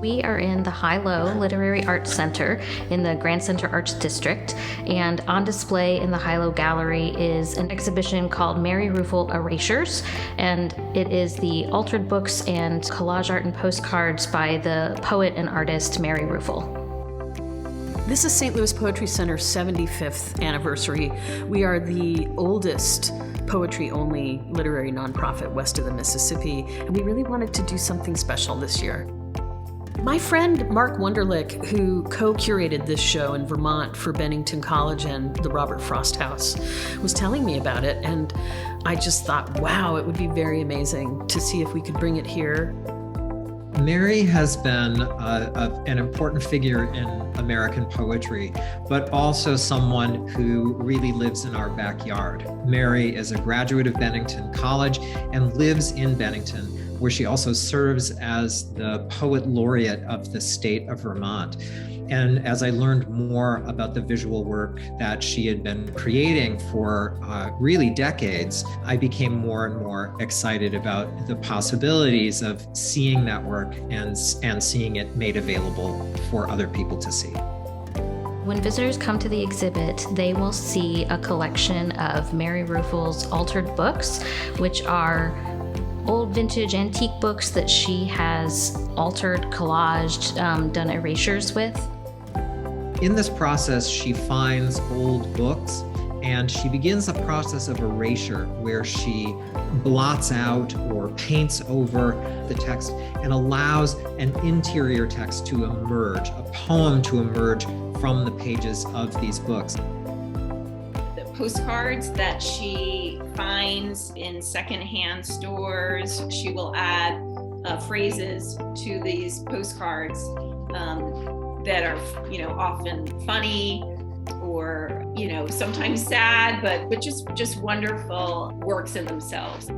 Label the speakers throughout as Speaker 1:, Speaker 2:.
Speaker 1: We are in the High-Low Literary Arts Center in the Grand Center Arts District, and on display in the High-Low Gallery is an exhibition called Mary Ruefle Erasures, and it is the altered books and collage art and postcards by the poet and artist Mary Ruefle.
Speaker 2: This is St. Louis Poetry Center's 75th anniversary. We are the oldest poetry-only literary nonprofit west of the Mississippi, and we really wanted to do something special this year. My friend Mark Wunderlich, who co-curated this show in Vermont for Bennington College and the Robert Frost House, was telling me about it, and I just thought, wow, it would be very amazing to see if we could bring it here.
Speaker 3: Mary has been an important figure in American poetry, but also someone who really lives in our backyard. Mary is a graduate of Bennington College and lives in Bennington, where she also serves as the poet laureate of the state of Vermont. And as I learned more about the visual work that she had been creating for really decades, I became more and more excited about the possibilities of seeing that work and seeing it made available for other people to see.
Speaker 1: When visitors come to the exhibit, they will see a collection of Mary Ruefle's altered books, which are old vintage antique books that she has altered, collaged, done erasures with.
Speaker 3: In this process, she finds old books and she begins a process of erasure where she blots out or paints over the text and allows an interior text to emerge, a poem to emerge from the pages of these books.
Speaker 4: The postcards that she finds in secondhand stores, she will add phrases to these postcards that are, often funny or, sometimes sad, but just wonderful works in themselves.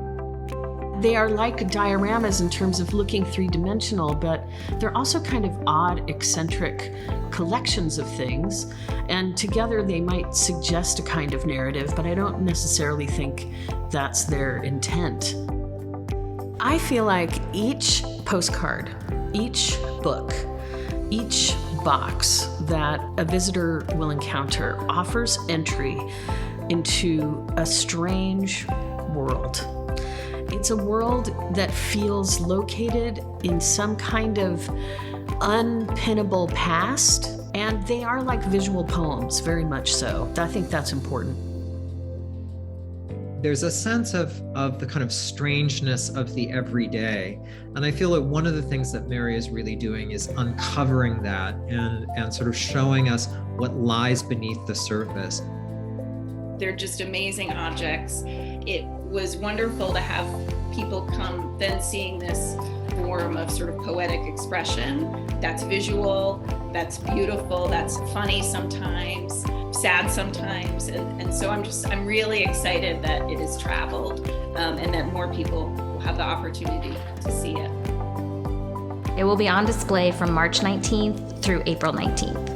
Speaker 2: They are like dioramas in terms of looking three-dimensional, but they're also kind of odd, eccentric collections of things. And together they might suggest a kind of narrative, but I don't necessarily think that's their intent. I feel like each postcard, each book, each box that a visitor will encounter offers entry into a strange world. It's a world that feels located in some kind of unpinnable past, and they are like visual poems, very much so. I think that's important.
Speaker 3: There's a sense of the kind of strangeness of the everyday. And I feel that one of the things that Mary is really doing is uncovering that and sort of showing us what lies beneath the surface.
Speaker 4: They're just amazing objects. It was wonderful to have people come then seeing this form of sort of poetic expression. That's visual, that's beautiful, that's funny sometimes, sad sometimes. And so I'm really excited that it has traveled and that more people will have the opportunity to see it.
Speaker 1: It will be on display from March 19th through April 19th.